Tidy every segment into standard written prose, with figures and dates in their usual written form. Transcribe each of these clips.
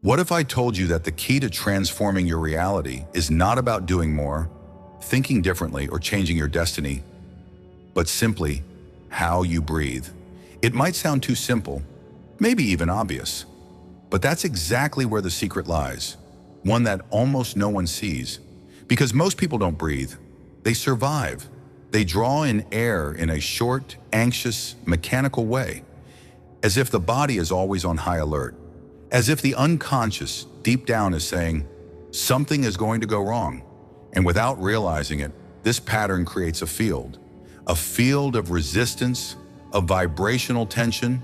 What if I told you that the key to transforming your reality is not about doing more, thinking differently, or changing your destiny, but simply how you breathe? It might sound too simple, maybe even obvious, but that's exactly where the secret lies, one that almost no one sees. Because most people don't breathe, they survive. They draw in air in a short, anxious, mechanical way, as if the body is always on high alert, as if the unconscious deep down is saying, something is going to go wrong. And without realizing it, this pattern creates a field of resistance, of vibrational tension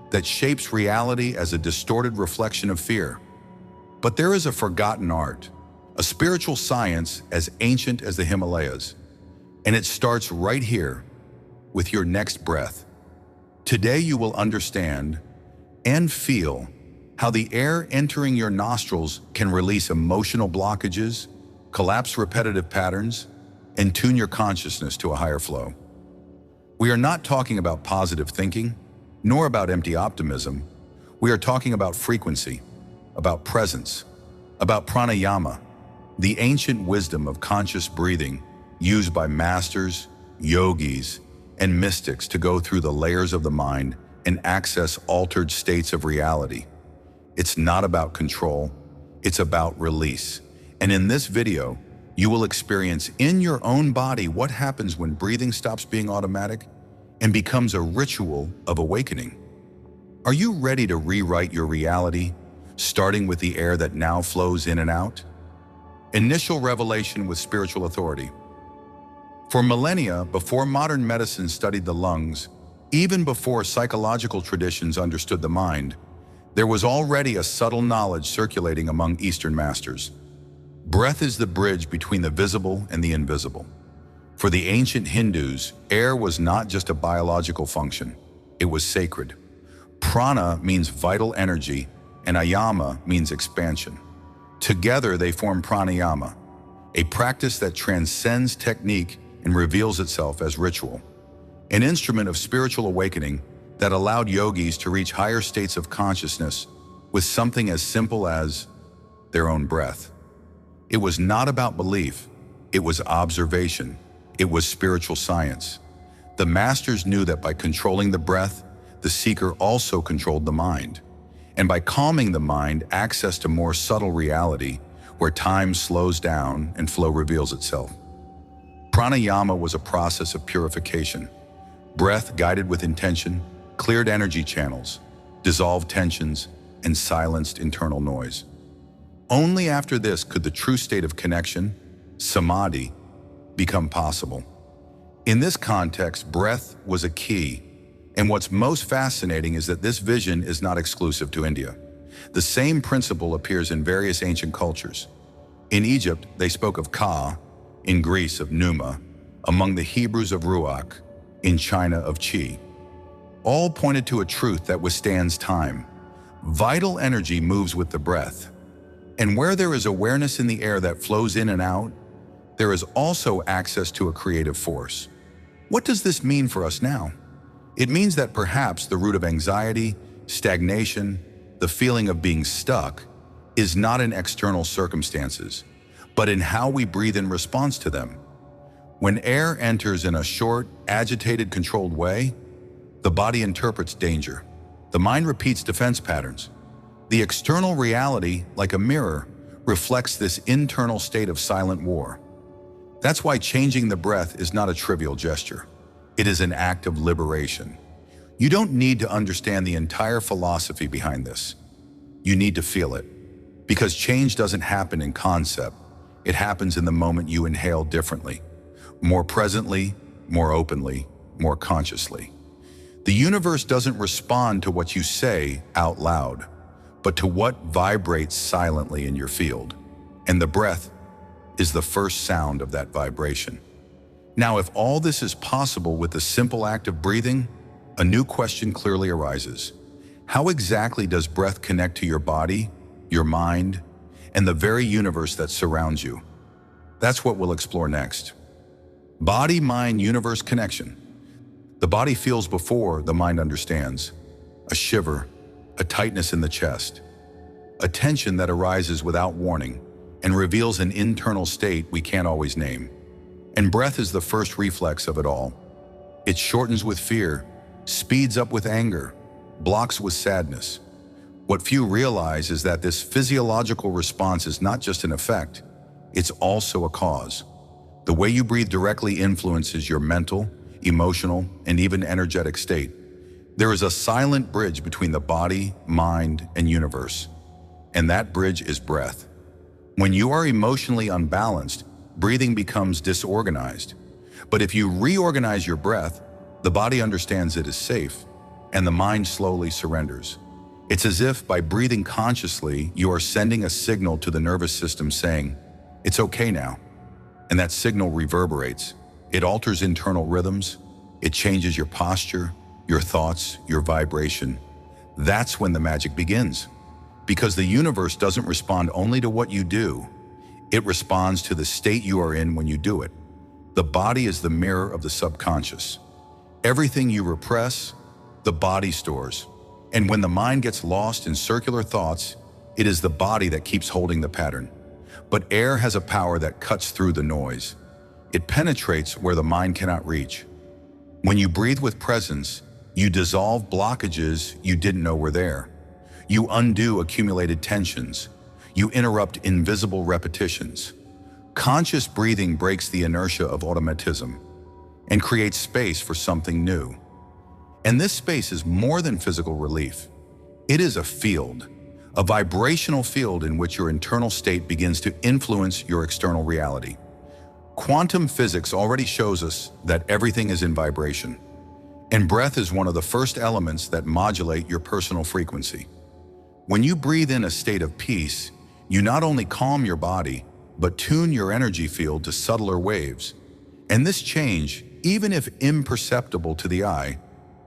that shapes reality as a distorted reflection of fear. But there is a forgotten art, a spiritual science as ancient as the Himalayas, and it starts right here with your next breath. Today you will understand and feel how the air entering your nostrils can release emotional blockages, collapse repetitive patterns, and tune your consciousness to a higher flow. We are not talking about positive thinking, nor about empty optimism. We are talking about frequency, about presence, about pranayama, the ancient wisdom of conscious breathing used by masters, yogis, and mystics to go through the layers of the mind and access altered states of reality. It's not about control, it's about release. And in this video, you will experience in your own body what happens when breathing stops being automatic and becomes a ritual of awakening. Are you ready to rewrite your reality, starting with the air that now flows in and out? Initial revelation with spiritual authority. For millennia before modern medicine studied the lungs, even before psychological traditions understood the mind, there was already a subtle knowledge circulating among Eastern masters. Breath is the bridge between the visible and the invisible. For the ancient Hindus, air was not just a biological function, it was sacred. Prana means vital energy, and ayama means expansion. Together they form pranayama, a practice that transcends technique and reveals itself as ritual, an instrument of spiritual awakening that allowed yogis to reach higher states of consciousness with something as simple as their own breath. It was not about belief, it was observation, it was spiritual science. The masters knew that by controlling the breath, the seeker also controlled the mind. And by calming the mind, access to more subtle reality, where time slows down and flow reveals itself. Pranayama was a process of purification. Breath guided with intention, cleared energy channels, dissolved tensions, and silenced internal noise. Only after this could the true state of connection, samadhi, become possible. In this context, breath was a key, and what's most fascinating is that this vision is not exclusive to India. The same principle appears in various ancient cultures. In Egypt, they spoke of Ka, in Greece of Pneuma, among the Hebrews of Ruach, in China of Chi. All pointed to a truth that withstands time. Vital energy moves with the breath. And where there is awareness in the air that flows in and out, there is also access to a creative force. What does this mean for us now? It means that perhaps the root of anxiety, stagnation, the feeling of being stuck, is not in external circumstances, but in how we breathe in response to them. When air enters in a short, agitated, controlled way, the body interprets danger. The mind repeats defense patterns. The external reality, like a mirror, reflects this internal state of silent war. That's why changing the breath is not a trivial gesture. It is an act of liberation. You don't need to understand the entire philosophy behind this. You need to feel it. Because change doesn't happen in concept. It happens in the moment you inhale differently, more presently, more openly, more consciously. The universe doesn't respond to what you say out loud, but to what vibrates silently in your field. And the breath is the first sound of that vibration. Now, if all this is possible with the simple act of breathing, a new question clearly arises. How exactly does breath connect to your body, your mind, and the very universe that surrounds you? That's what we'll explore next. Body-mind-universe connection. The body feels before the mind understands. A shiver, a tightness in the chest. a tension that arises without warning and reveals an internal state we can't always name. And breath is the first reflex of it all. It shortens with fear, speeds up with anger, blocks with sadness. What few realize is that this physiological response is not just an effect, it's also a cause. The way you breathe directly influences your mental, emotional, and even energetic state. There is a silent bridge between the body, mind, and universe, and that bridge is breath. When you are emotionally unbalanced, breathing becomes disorganized. But if you reorganize your breath, the body understands it is safe, and the mind slowly surrenders. It's as if by breathing consciously, you are sending a signal to the nervous system saying, "It's okay now." And that signal reverberates. It alters internal rhythms. It changes your posture, your thoughts, your vibration. That's when the magic begins. Because the universe doesn't respond only to what you do, it responds to the state you are in when you do it. The body is the mirror of the subconscious. Everything you repress, the body stores. And when the mind gets lost in circular thoughts, it is the body that keeps holding the pattern. But air has a power that cuts through the noise. It penetrates where the mind cannot reach. When you breathe with presence, you dissolve blockages you didn't know were there. You undo accumulated tensions. You interrupt invisible repetitions. Conscious breathing breaks the inertia of automatism and creates space for something new. And this space is more than physical relief. It is a field, a vibrational field in which your internal state begins to influence your external reality. Quantum physics already shows us that everything is in vibration, and breath is one of the first elements that modulate your personal frequency. When you breathe in a state of peace, you not only calm your body, but tune your energy field to subtler waves. And this change, even if imperceptible to the eye,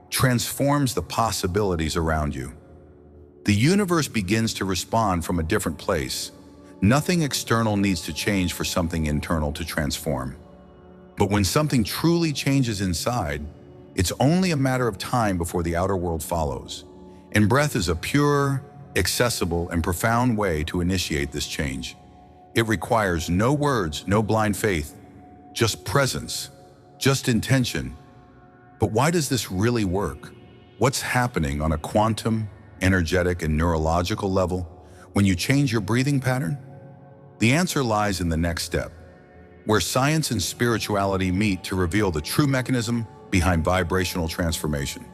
transforms the possibilities around you. The universe begins to respond from a different place. Nothing external needs to change for something internal to transform. But when something truly changes inside, it's only a matter of time before the outer world follows. And breath is a pure, accessible, and profound way to initiate this change. It requires no words, no blind faith, just presence, just intention. But why does this really work? What's happening on a quantum, energetic, and neurological level when you change your breathing pattern? The answer lies in the next step, where science and spirituality meet to reveal the true mechanism behind vibrational transformation.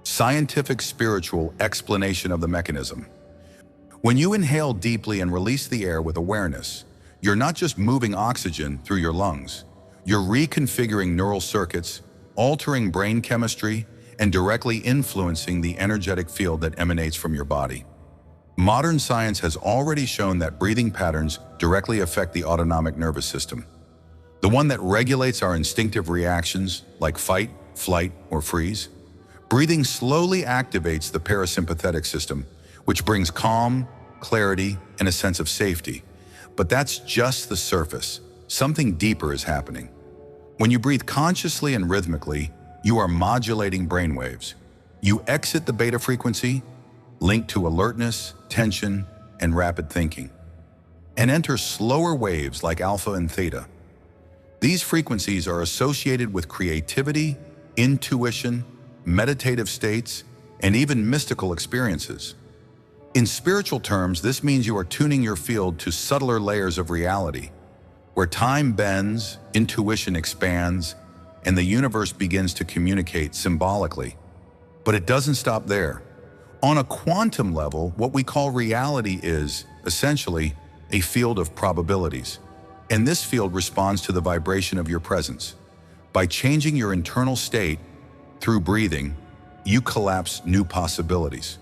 Scientific spiritual explanation of the mechanism. When you inhale deeply and release the air with awareness, you're not just moving oxygen through your lungs, you're reconfiguring neural circuits, altering brain chemistry, and directly influencing the energetic field that emanates from your body. Modern science has already shown that breathing patterns directly affect the autonomic nervous system, the one that regulates our instinctive reactions like fight, flight, or freeze. Breathing slowly activates the parasympathetic system, which brings calm, clarity, and a sense of safety. But that's just the surface. Something deeper is happening. When you breathe consciously and rhythmically, you are modulating brainwaves. You exit the beta frequency, linked to alertness, tension, and rapid thinking, and enter slower waves like alpha and theta. These frequencies are associated with creativity, intuition, meditative states, and even mystical experiences. In spiritual terms, this means you are tuning your field to subtler layers of reality, where time bends, intuition expands, and the universe begins to communicate symbolically. But it doesn't stop there. On a quantum level, what we call reality is, essentially, a field of probabilities. And this field responds to the vibration of your presence. By changing your internal state through breathing, you collapse new possibilities.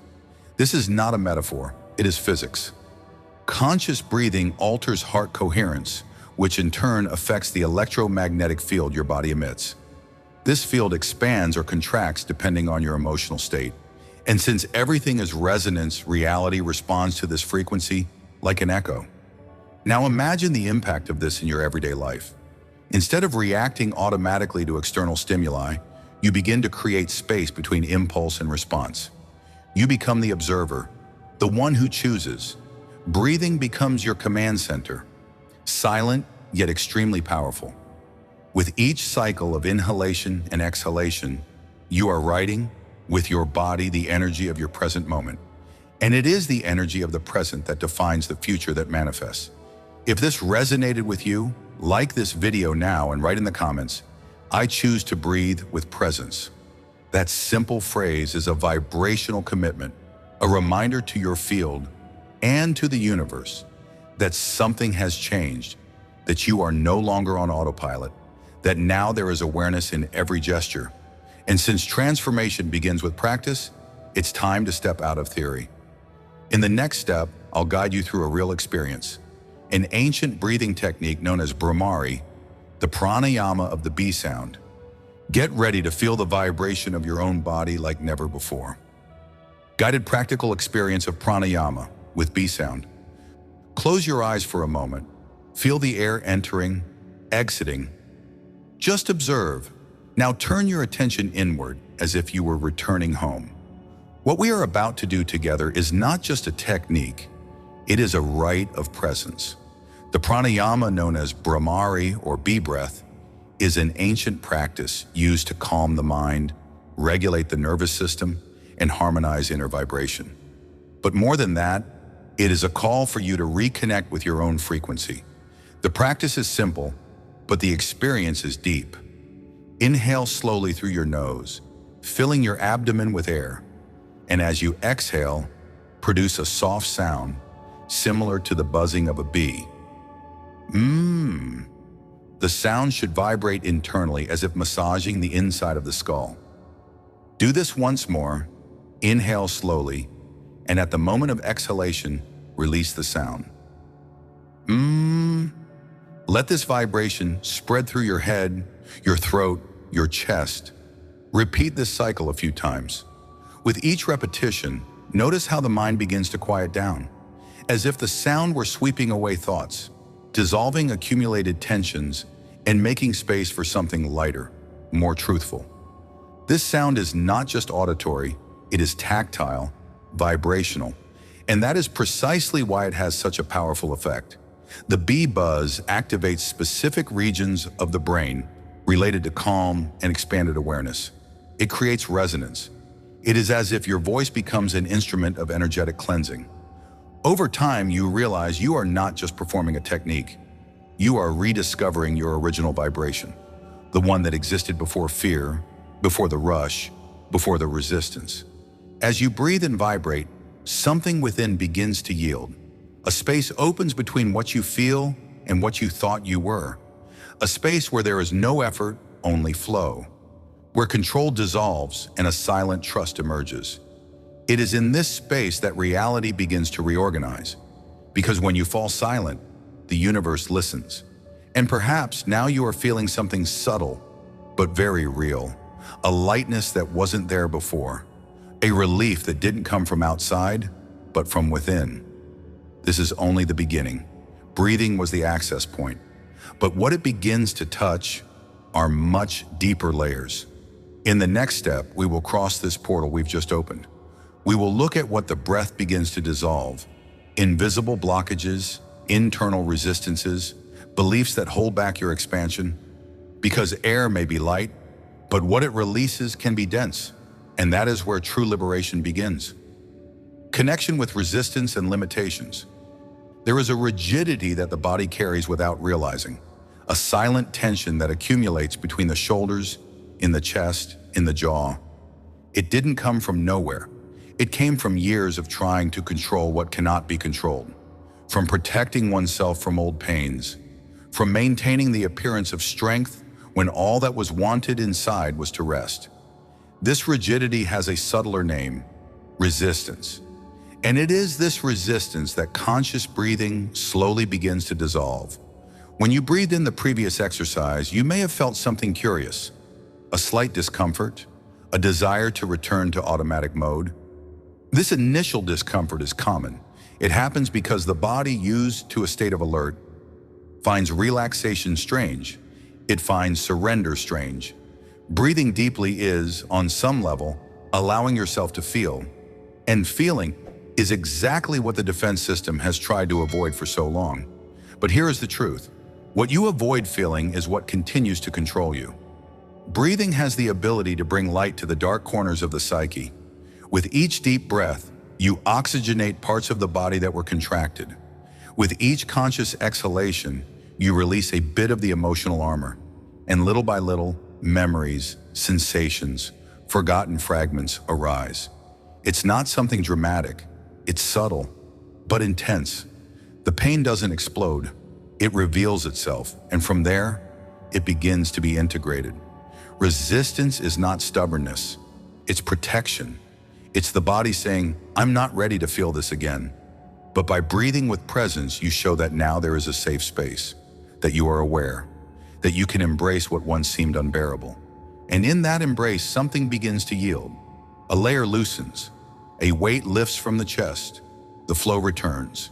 This is not a metaphor, it is physics. Conscious breathing alters heart coherence, which in turn affects the electromagnetic field your body emits. This field expands or contracts depending on your emotional state. And since everything is resonance, reality responds to this frequency like an echo. Now imagine the impact of this in your everyday life. Instead of reacting automatically to external stimuli, you begin to create space between impulse and response. You become the observer, the one who chooses. Breathing becomes your command center, silent yet extremely powerful. With each cycle of inhalation and exhalation, you are writing with your body the energy of your present moment. And it is the energy of the present that defines the future that manifests. If this resonated with you, like this video now and write in the comments, "I choose to breathe with presence." That simple phrase is a vibrational commitment, a reminder to your field and to the universe that something has changed, that you are no longer on autopilot, that now there is awareness in every gesture. And since transformation begins with practice, it's time to step out of theory. In the next step, I'll guide you through a real experience, an ancient breathing technique known as Bhramari, the pranayama of the B sound. Get ready to feel the vibration of your own body like never before. Guided practical experience of pranayama with B sound. Close your eyes for a moment. Feel the air entering, exiting. Just observe. Now turn your attention inward as if you were returning home. What we are about to do together is not just a technique, it is a rite of presence. The pranayama, known as Bhramari or bee breath, is an ancient practice used to calm the mind, regulate the nervous system, and harmonize inner vibration. But more than that, it is a call for you to reconnect with your own frequency. The practice is simple, but the experience is deep. Inhale slowly through your nose, filling your abdomen with air. And as you exhale, produce a soft sound similar to the buzzing of a bee. The sound should vibrate internally as if massaging the inside of the skull. Do this once more. Inhale slowly, and at the moment of exhalation, release the sound. Let this vibration spread through your head, your throat, your chest. Repeat this cycle a few times. With each repetition, notice how the mind begins to quiet down, as if the sound were sweeping away thoughts, dissolving accumulated tensions, and making space for something lighter, more truthful. This sound is not just auditory, it is tactile, vibrational, and that is precisely why it has such a powerful effect. The bee buzz activates specific regions of the brain related to calm and expanded awareness. It creates resonance. It is as if your voice becomes an instrument of energetic cleansing. Over time, you realize you are not just performing a technique. You are rediscovering your original vibration, the one that existed before fear, before the rush, before the resistance. As you breathe and vibrate, something within begins to yield. A space opens between what you feel and what you thought you were. A space where there is no effort, only flow. Where control dissolves and a silent trust emerges. It is in this space that reality begins to reorganize. Because when you fall silent, the universe listens. And perhaps now you are feeling something subtle, but very real. A lightness that wasn't there before. A relief that didn't come from outside, but from within. This is only the beginning. Breathing was the access point. But what it begins to touch are much deeper layers. In the next step, we will cross this portal we've just opened. We will look at what the breath begins to dissolve. Invisible blockages, internal resistances, beliefs that hold back your expansion. Because air may be light, but what it releases can be dense. And that is where true liberation begins. Connection with resistance and limitations. There is a rigidity that the body carries without realizing. A silent tension that accumulates between the shoulders, in the chest, in the jaw. It didn't come from nowhere. It came from years of trying to control what cannot be controlled. From protecting oneself from old pains. From maintaining the appearance of strength when all that was wanted inside was to rest. This rigidity has a subtler name, resistance. And it is this resistance that conscious breathing slowly begins to dissolve. When you breathed in the previous exercise, you may have felt something curious, a slight discomfort, a desire to return to automatic mode. This initial discomfort is common. It happens because the body, used to a state of alert, finds relaxation strange. It finds surrender strange. Breathing deeply is, on some level, allowing yourself to feel. And feeling is exactly what the defense system has tried to avoid for so long. But here is the truth. What you avoid feeling is what continues to control you. Breathing has the ability to bring light to the dark corners of the psyche. With each deep breath, you oxygenate parts of the body that were contracted. With each conscious exhalation, you release a bit of the emotional armor. And little by little, memories, sensations, forgotten fragments arise. It's not something dramatic. It's subtle, but intense. The pain doesn't explode. It reveals itself, and from there, it begins to be integrated. Resistance is not stubbornness. It's protection. It's the body saying, I'm not ready to feel this again. But by breathing with presence, you show that now there is a safe space, that you are aware, that you can embrace what once seemed unbearable. And in that embrace, something begins to yield. A layer loosens. A weight lifts from the chest. The flow returns.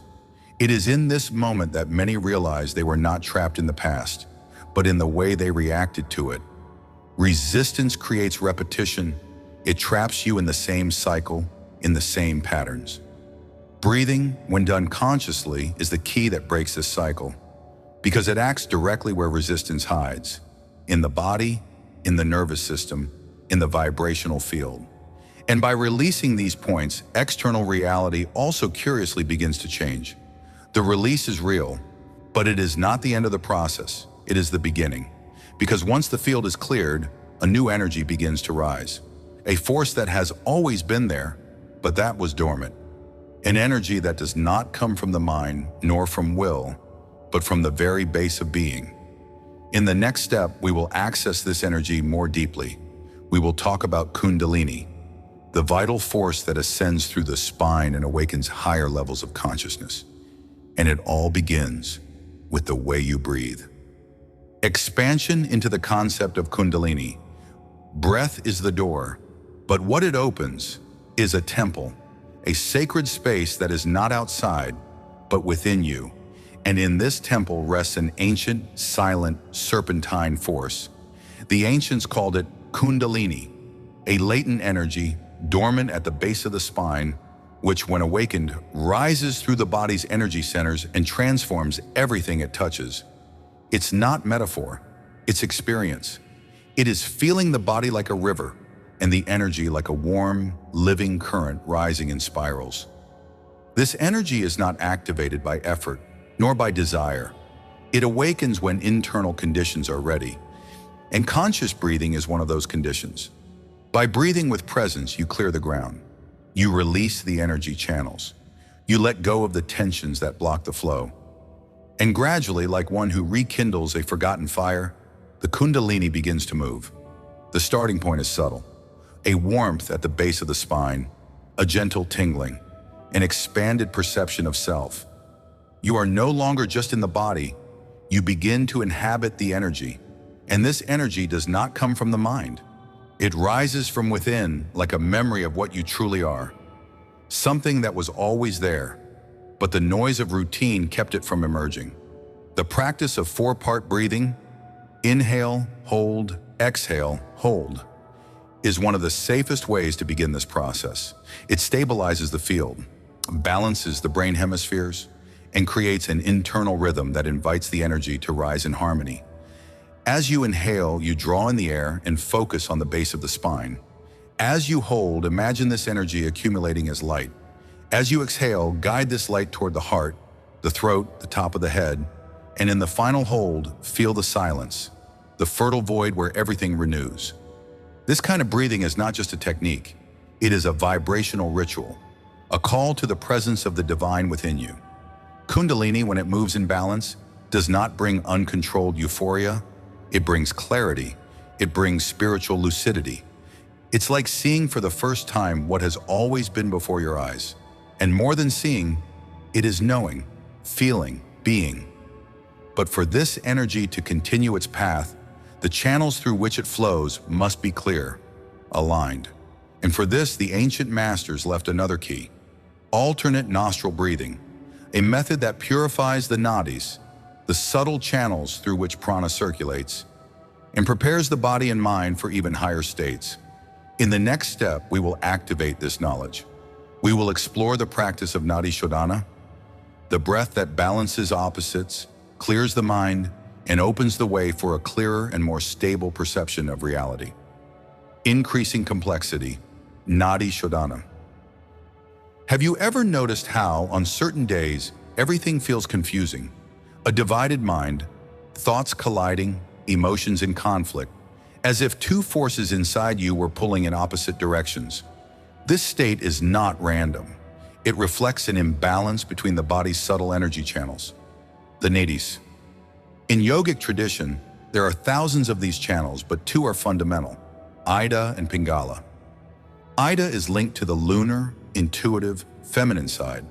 It is in this moment that many realize they were not trapped in the past, but in the way they reacted to it. Resistance creates repetition. It traps you in the same cycle, in the same patterns. Breathing, when done consciously, is the key that breaks this cycle, because it acts directly where resistance hides, in the body, in the nervous system, in the vibrational field. And by releasing these points, external reality also curiously begins to change. The release is real, but it is not the end of the process. It is the beginning. Because once the field is cleared, a new energy begins to rise. A force that has always been there, but that was dormant. An energy that does not come from the mind, nor from will, but from the very base of being. In the next step, we will access this energy more deeply. We will talk about Kundalini, the vital force that ascends through the spine and awakens higher levels of consciousness. And it all begins with the way you breathe. Expansion into the concept of Kundalini. Breath is the door, but what it opens is a temple, a sacred space that is not outside, but within you. And in this temple rests an ancient, silent, serpentine force. The ancients called it Kundalini, a latent energy dormant at the base of the spine, which when awakened, rises through the body's energy centers and transforms everything it touches. It's not metaphor, it's experience. It is feeling the body like a river and the energy like a warm, living current rising in spirals. This energy is not activated by effort, nor by desire. It awakens when internal conditions are ready. And conscious breathing is one of those conditions. By breathing with presence, you clear the ground. You release the energy channels. You let go of the tensions that block the flow. And gradually, like one who rekindles a forgotten fire, the Kundalini begins to move. The starting point is subtle. A warmth at the base of the spine, a gentle tingling, an expanded perception of self. You are no longer just in the body. You begin to inhabit the energy. And this energy does not come from the mind. It rises from within like a memory of what you truly are. Something that was always there, but the noise of routine kept it from emerging. The practice of 4-part breathing, inhale, hold, exhale, hold, is one of the safest ways to begin this process. It stabilizes the field, balances the brain hemispheres, and creates an internal rhythm that invites the energy to rise in harmony. As you inhale, you draw in the air and focus on the base of the spine. As you hold, imagine this energy accumulating as light. As you exhale, guide this light toward the heart, the throat, the top of the head, and in the final hold, feel the silence, the fertile void where everything renews. This kind of breathing is not just a technique. It is a vibrational ritual, a call to the presence of the divine within you. Kundalini, when it moves in balance, does not bring uncontrolled euphoria. It brings clarity. It brings spiritual lucidity. It's like seeing for the first time what has always been before your eyes. And more than seeing, it is knowing, feeling, being. But for this energy to continue its path, the channels through which it flows must be clear, aligned. And for this, the ancient masters left another key: alternate nostril breathing, a method that purifies the nadis, the subtle channels through which prana circulates, and prepares the body and mind for even higher states. In the next step, we will activate this knowledge. We will explore the practice of Nadi Shodhana, the breath that balances opposites, clears the mind, and opens the way for a clearer and more stable perception of reality. Increasing complexity, Nadi Shodhana. Have you ever noticed how, on certain days, everything feels confusing? A divided mind, thoughts colliding, emotions in conflict, as if two forces inside you were pulling in opposite directions. This state is not random. It reflects an imbalance between the body's subtle energy channels, the nadis. In yogic tradition, there are thousands of these channels, but two are fundamental: Ida and Pingala. Ida is linked to the lunar, intuitive, feminine side,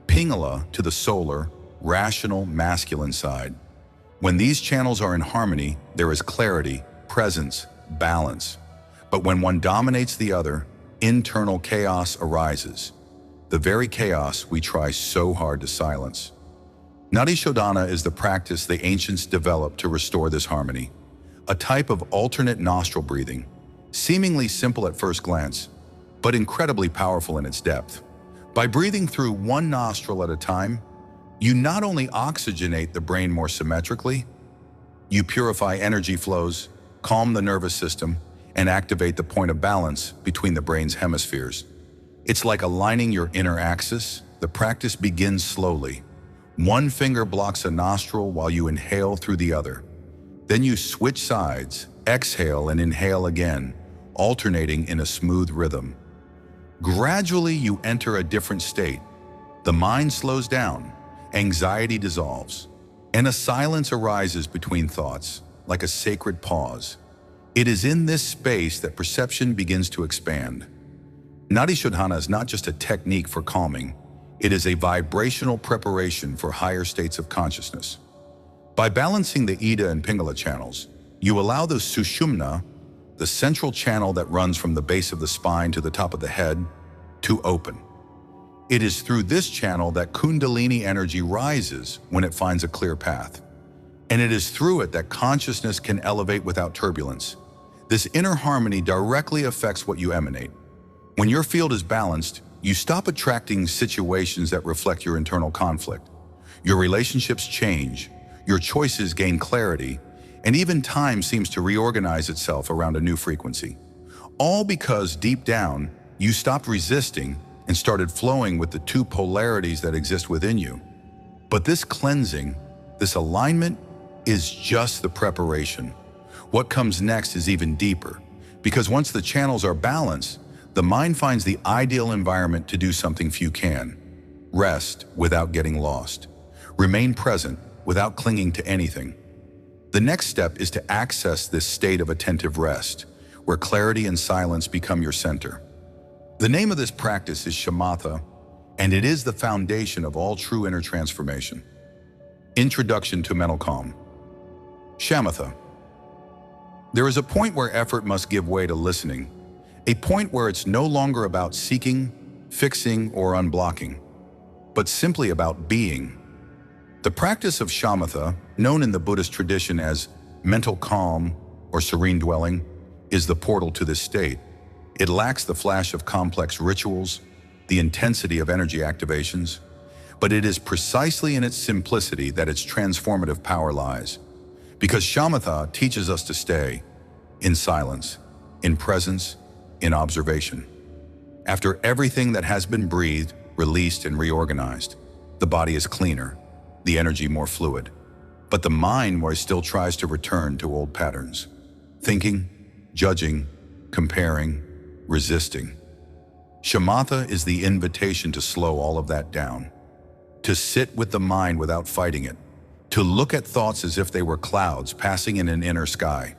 Pingala to the solar, rational, masculine side. When these channels are in harmony, there is clarity, presence, balance. But when one dominates the other, internal chaos arises, the very chaos we try so hard to silence. Nadi Shodhana is the practice the ancients developed to restore this harmony, a type of alternate nostril breathing, seemingly simple at first glance, but incredibly powerful in its depth. By breathing through one nostril at a time, you not only oxygenate the brain more symmetrically, you purify energy flows, calm the nervous system, and activate the point of balance between the brain's hemispheres. It's like aligning your inner axis. The practice begins slowly. One finger blocks a nostril while you inhale through the other. Then you switch sides, exhale and inhale again, alternating in a smooth rhythm. Gradually, you enter a different state. The mind slows down, anxiety dissolves, and a silence arises between thoughts, like a sacred pause. It is in this space that perception begins to expand. Nadi Shodhana is not just a technique for calming, it is a vibrational preparation for higher states of consciousness. By balancing the Ida and Pingala channels, you allow the Sushumna, the central channel that runs from the base of the spine to the top of the head, to open. It is through this channel that Kundalini energy rises when it finds a clear path. And it is through it that consciousness can elevate without turbulence. This inner harmony directly affects what you emanate. When your field is balanced, you stop attracting situations that reflect your internal conflict. Your relationships change, your choices gain clarity, and even time seems to reorganize itself around a new frequency. All because deep down, you stopped resisting and started flowing with the two polarities that exist within you. But this cleansing, this alignment, is just the preparation. What comes next is even deeper, because once the channels are balanced, the mind finds the ideal environment to do something few can. Rest without getting lost. Remain present without clinging to anything. The next step is to access this state of attentive rest, where clarity and silence become your center. The name of this practice is Shamatha, and it is the foundation of all true inner transformation. Introduction to mental calm. Shamatha. There is a point where effort must give way to listening, a point where it's no longer about seeking, fixing, or unblocking, but simply about being. The practice of Shamatha, known in the Buddhist tradition as mental calm or serene dwelling, is the portal to this state. It lacks the flash of complex rituals, the intensity of energy activations, but it is precisely in its simplicity that its transformative power lies. Because Shamatha teaches us to stay in silence, in presence, in observation. After everything that has been breathed, released, and reorganized, the body is cleaner, the energy more fluid, but the mind still tries to return to old patterns. Thinking, judging, comparing, resisting. Shamatha is the invitation to slow all of that down, to sit with the mind without fighting it, to look at thoughts as if they were clouds passing in an inner sky.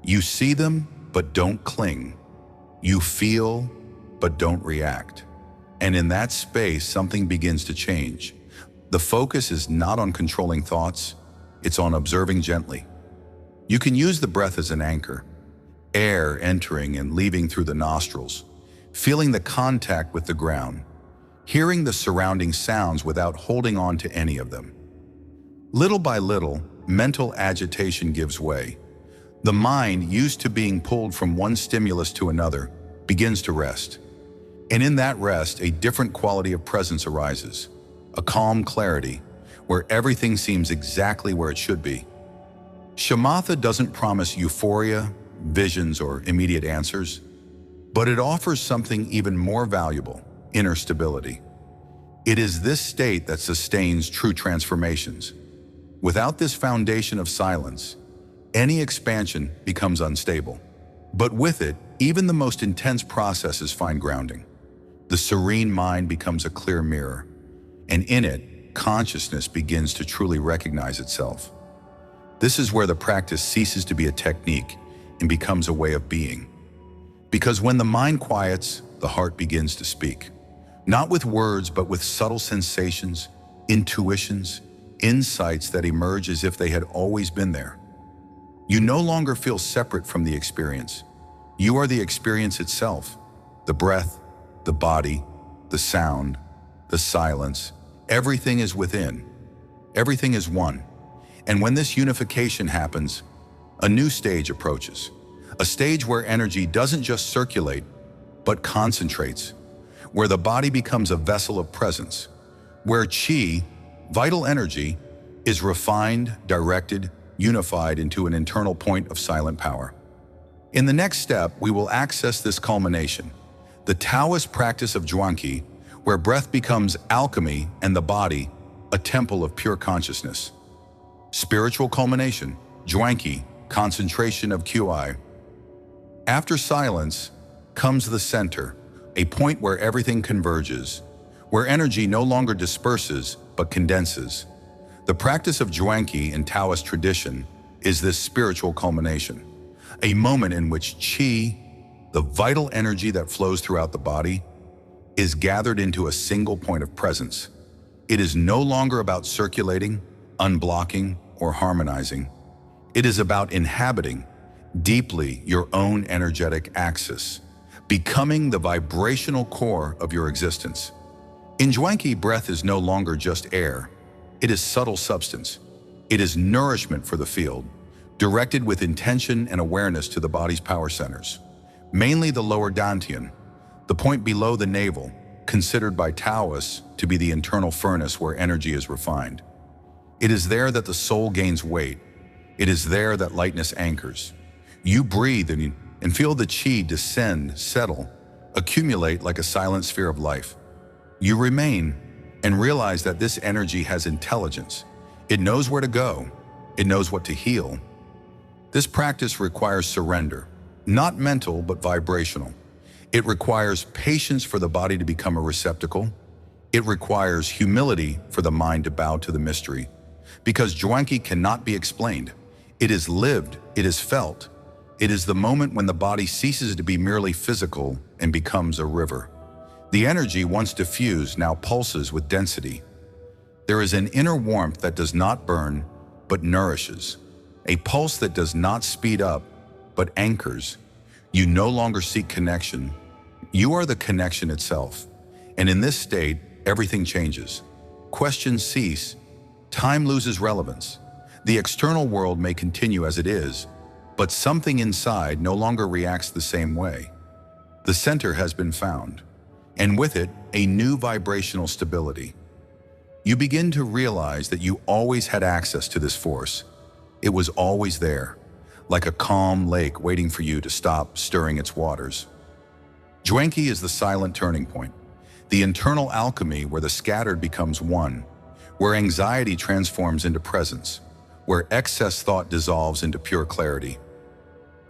You see them, but don't cling. You feel, but don't react. And in that space, something begins to change. The focus is not on controlling thoughts, it's on observing gently. You can use the breath as an anchor, air entering and leaving through the nostrils, feeling the contact with the ground, hearing the surrounding sounds without holding on to any of them. Little by little, mental agitation gives way. The mind, used to being pulled from one stimulus to another, begins to rest. And in that rest, a different quality of presence arises, a calm clarity, where everything seems exactly where it should be. Shamatha doesn't promise euphoria, visions, or immediate answers, but it offers something even more valuable: inner stability. It is this state that sustains true transformations. Without this foundation of silence, any expansion becomes unstable. But with it, even the most intense processes find grounding. The serene mind becomes a clear mirror, and in it, consciousness begins to truly recognize itself. This is where the practice ceases to be a technique and becomes a way of being. Because when the mind quiets, the heart begins to speak. Not with words, but with subtle sensations, intuitions, insights that emerge as if they had always been there. You no longer feel separate from the experience. You are the experience itself. The breath, the body, the sound, the silence, everything is within. Everything is one. And when this unification happens, a new stage approaches. A stage where energy doesn't just circulate, but concentrates. Where the body becomes a vessel of presence. Where chi, vital energy, is refined, directed, unified into an internal point of silent power. In the next step, we will access this culmination, the Taoist practice of Jwanki, where breath becomes alchemy and the body a temple of pure consciousness. Spiritual culmination, Jwanki, concentration of Qi. After silence comes the center, a point where everything converges, where energy no longer disperses but condenses. The practice of Jwanki in Taoist tradition is this spiritual culmination, a moment in which Qi, the vital energy that flows throughout the body, is gathered into a single point of presence. It is no longer about circulating, unblocking, or harmonizing. It is about inhabiting deeply your own energetic axis, becoming the vibrational core of your existence. In Jwanki, breath is no longer just air. It is subtle substance. It is nourishment for the field, directed with intention and awareness to the body's power centers, mainly the lower dantian, the point below the navel, considered by Taoists to be the internal furnace where energy is refined. It is there that the soul gains weight. It is there that lightness anchors. You breathe and feel the qi descend, settle, accumulate like a silent sphere of life. You remain and realize that this energy has intelligence. It knows where to go. It knows what to heal. This practice requires surrender, not mental but vibrational. It requires patience for the body to become a receptacle. It requires humility for the mind to bow to the mystery. Because Jwanki cannot be explained. It is lived, it is felt. It is the moment when the body ceases to be merely physical and becomes a river. The energy, once diffused, now pulses with density. There is an inner warmth that does not burn, but nourishes. A pulse that does not speed up, but anchors. You no longer seek connection. You are the connection itself. And in this state, everything changes. Questions cease. Time loses relevance. The external world may continue as it is, but something inside no longer reacts the same way. The center has been found, and with it, a new vibrational stability. You begin to realize that you always had access to this force. It was always there, like a calm lake waiting for you to stop stirring its waters. Jwanki is the silent turning point, the internal alchemy where the scattered becomes one, where anxiety transforms into presence, where excess thought dissolves into pure clarity.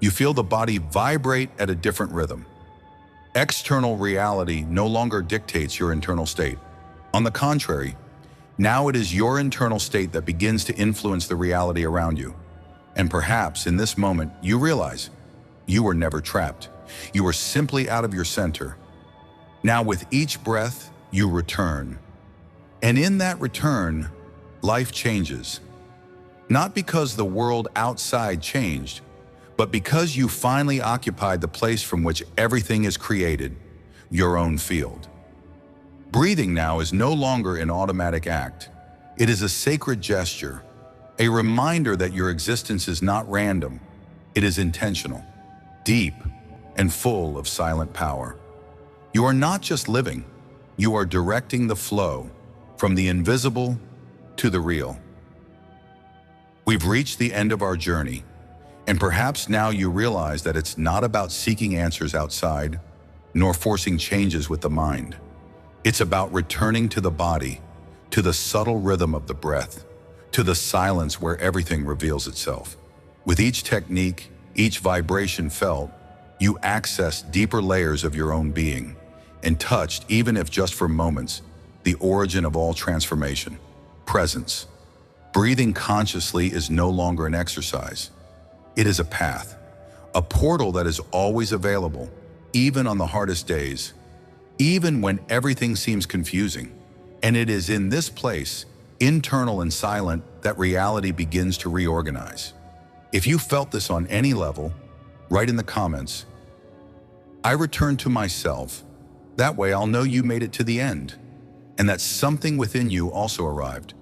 You feel the body vibrate at a different rhythm. External reality no longer dictates your internal state. On the contrary, now it is your internal state that begins to influence the reality around you. And perhaps in this moment, you realize you were never trapped. You were simply out of your center. Now with each breath, you return. And in that return, life changes. Not because the world outside changed, but because you finally occupied the place from which everything is created, your own field. Breathing now is no longer an automatic act. It is a sacred gesture, a reminder that your existence is not random. It is intentional, deep, and full of silent power. You are not just living, you are directing the flow from the invisible to the real. We've reached the end of our journey, and perhaps now you realize that it's not about seeking answers outside, nor forcing changes with the mind. It's about returning to the body, to the subtle rhythm of the breath, to the silence where everything reveals itself. With each technique, each vibration felt, you access deeper layers of your own being and touched, even if just for moments, the origin of all transformation: presence. Breathing consciously is no longer an exercise. It is a path, a portal that is always available, even on the hardest days, even when everything seems confusing. And it is in this place, internal and silent, that reality begins to reorganize. If you felt this on any level, write in the comments, "I return to myself." That way I'll know you made it to the end, and that something within you also arrived.